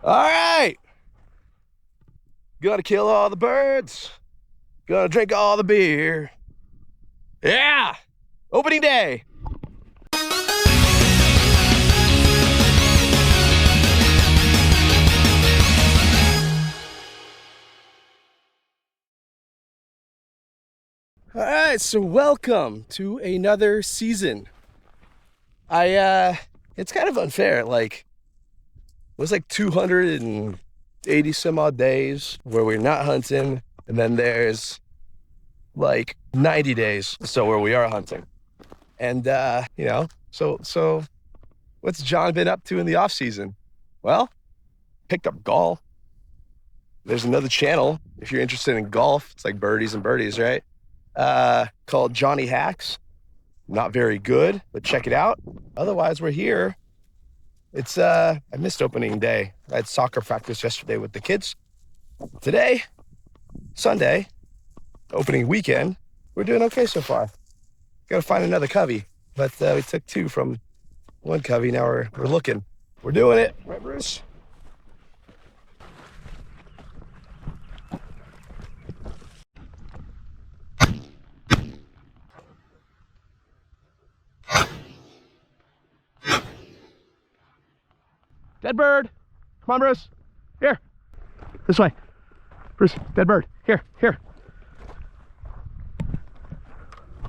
All right. Gonna kill all the birds. Gonna drink all the beer. Yeah. Opening day. All right, so welcome to another season. It's kind of unfair. It was like 280 some odd days where we're not hunting, and then there's like 90 days so where we are hunting. And so what's John been up to in the off season? Well, picked up golf. There's another channel if you're interested in golf. It's like birdies and birdies, right? Called Johnny Hacks. Not very good, but check it out. Otherwise, we're here. I missed opening day. I had soccer practice yesterday with the kids. Today, Sunday, opening weekend, we're doing okay so far. Gotta find another covey, but we took two from one covey. Now we're looking. We're doing it, right, Bruce? Dead bird. Come on, Bruce. Here. This way. Bruce, dead bird. Here.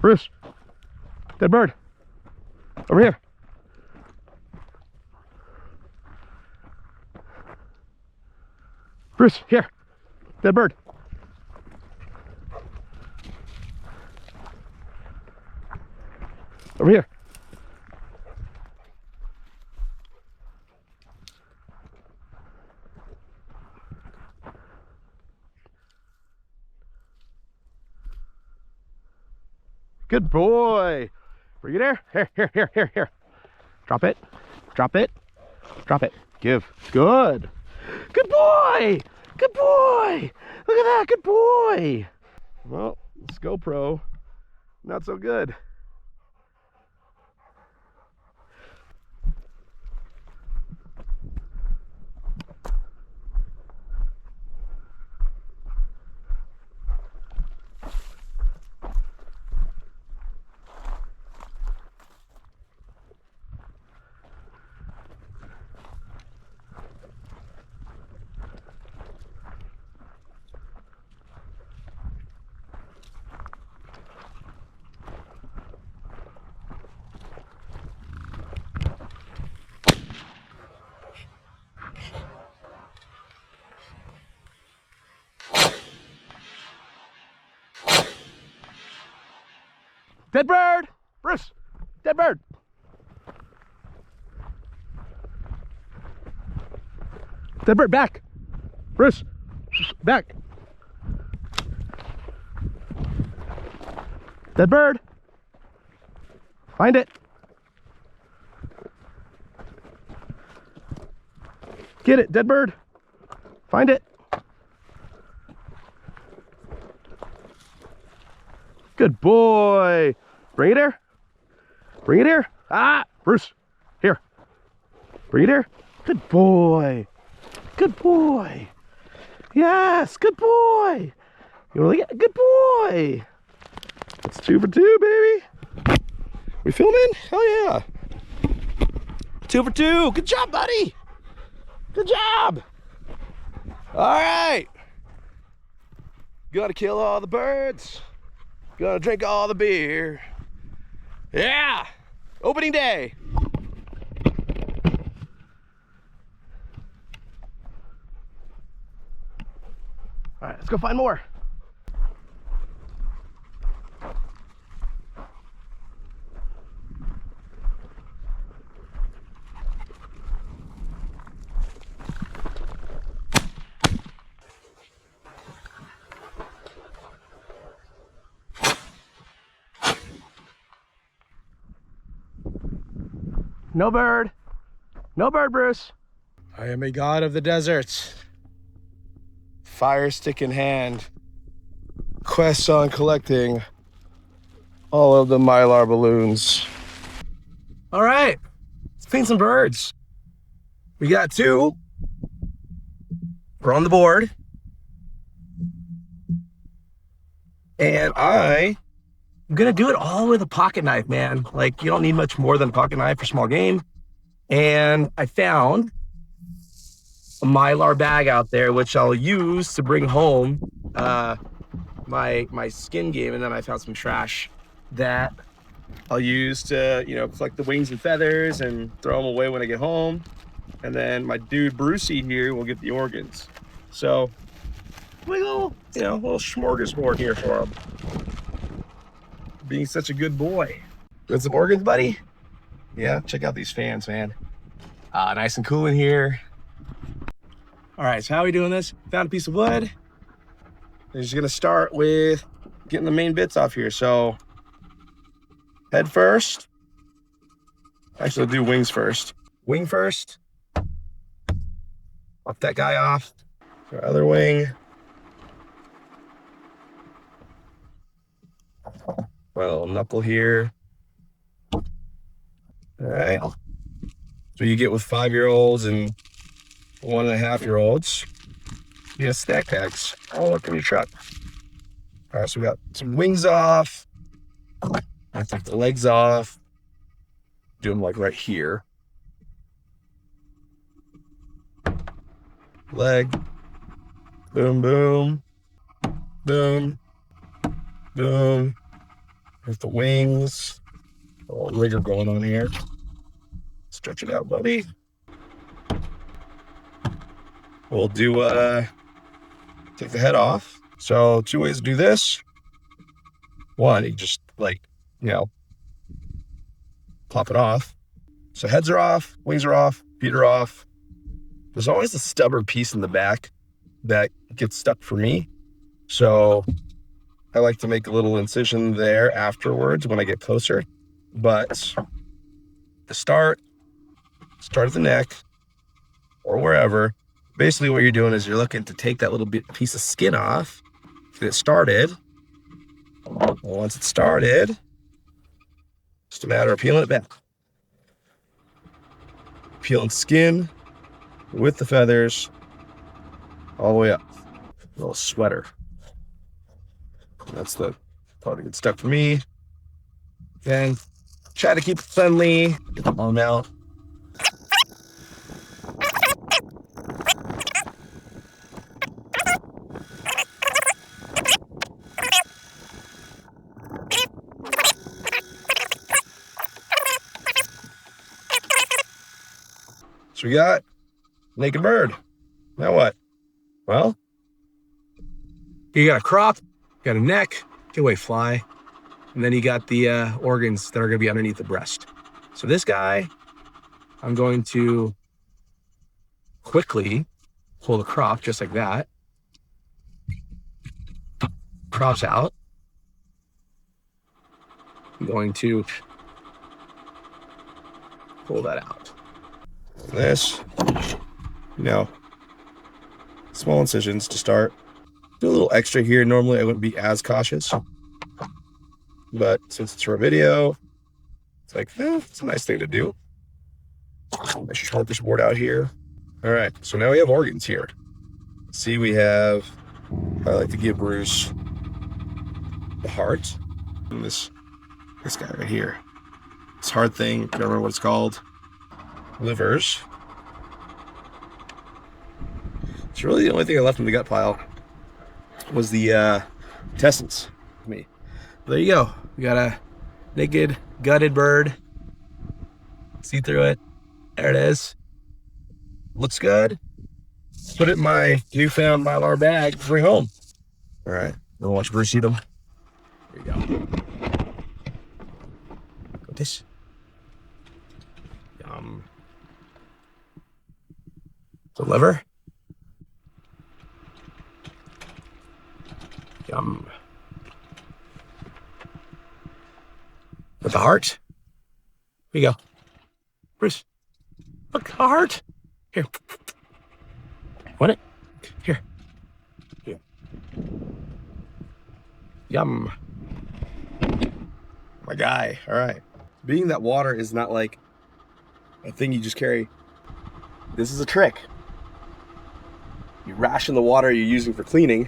Bruce, dead bird. Over here. Bruce, here. Dead bird. Over here. Good boy. Bring it here. Drop it. Give. Good. Good boy. Look at that. Good boy. Well, this GoPro, not so good. Dead bird! Bruce! Dead bird! Dead bird, back! Bruce! Back! Dead bird! Find it! Get it, dead bird! Find it! Good boy. Bring it here. Ah, Bruce. Here. Bring it here. Good boy. Yes, good boy. You want to get good boy. It's 2 for 2, baby. We filming? Hell yeah. 2 for 2. Good job, buddy. Good job. All right. Gotta kill all the birds. Gonna drink all the beer. Yeah! Opening day. All right, let's go find more. No bird. No bird, Bruce. I am a god of the desert. Fire stick in hand. Quest on collecting all of the Mylar balloons. All right, let's paint some birds. We got 2. We're on the board. And I'm gonna do it all with a pocket knife, man. Like, you don't need much more than a pocket knife for small game. And I found a Mylar bag out there, which I'll use to bring home my skin game. And then I found some trash that I'll use to, collect the wings and feathers and throw them away when I get home. And then my dude Brucey here will get the organs. So, little smorgasbord here for him. Being such a good boy. Got some organs, buddy? Yeah, check out these fans, man. Nice and cool in here. All right, so how are we doing this? Found a piece of wood. I'm just gonna start with getting the main bits off here. So, head first. Actually, I'll do wings first. Wing first. Pop that guy off. Our other wing. My little knuckle here. All right. So you get with 5-year-olds and 1.5-year-olds. You have snack packs all up in your truck. All right, so we got some wings off. I take the legs off. Do them like right here. Leg. Boom, boom. Boom. Boom. There's the wings. A little rigor going on here. Stretch it out, buddy. We'll do, take the head off. So 2 ways to do this. One, you just pop it off. So heads are off, wings are off, feet are off. There's always a stubborn piece in the back that gets stuck for me. So I like to make a little incision there afterwards when I get closer. But to start at the neck or wherever. Basically what you're doing is you're looking to take that little piece of skin off, get it started. Once it's started, just a matter of peeling it back. Peeling skin with the feathers all the way up. A little sweater. That's the part that gets stuck for me. Then try to keep it friendly. Get the arm out. So we got naked bird. Now what? Well, you got a crop, you got a neck, get away fly, and then you got the organs that are gonna be underneath the breast. So this guy, I'm going to quickly pull the crop just like that. Crop's out. I'm going to pull that out. This, small incisions to start. Do a little extra here. Normally I wouldn't be as cautious, but since it's for a video, it's like, it's a nice thing to do. I should hold this board out here. All right, so now we have organs here. See, we have, I like to give Bruce the heart. And this guy right here. This hard thing, I don't remember what it's called. Livers. It's really the only thing I left in the gut pile was the intestines. Me. There you go. We got a naked, gutted bird. See through it. There it is. Looks good. Put it in my newfound Mylar bag to bring home. All right. We'll watch Bruce eat them. There you go. Got this. Yum. The liver. Yum. With the heart. Here you go. Bruce. Look, a heart. Here. Want it? Here. Here. Yum. My guy. All right. Being that water is not like a thing you just carry, this is a trick. You ration the water you're using for cleaning.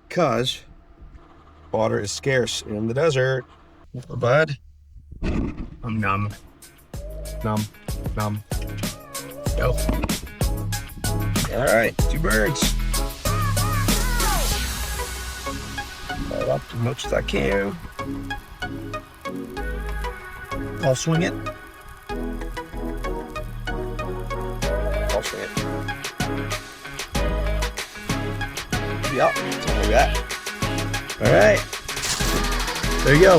Because water is scarce in the desert. Bud. I'm numb. Numb. Go. All right, 2 birds. Light up as much as I can. I'll swing it. I'll swing it. Yep, something like that. All right. There you go.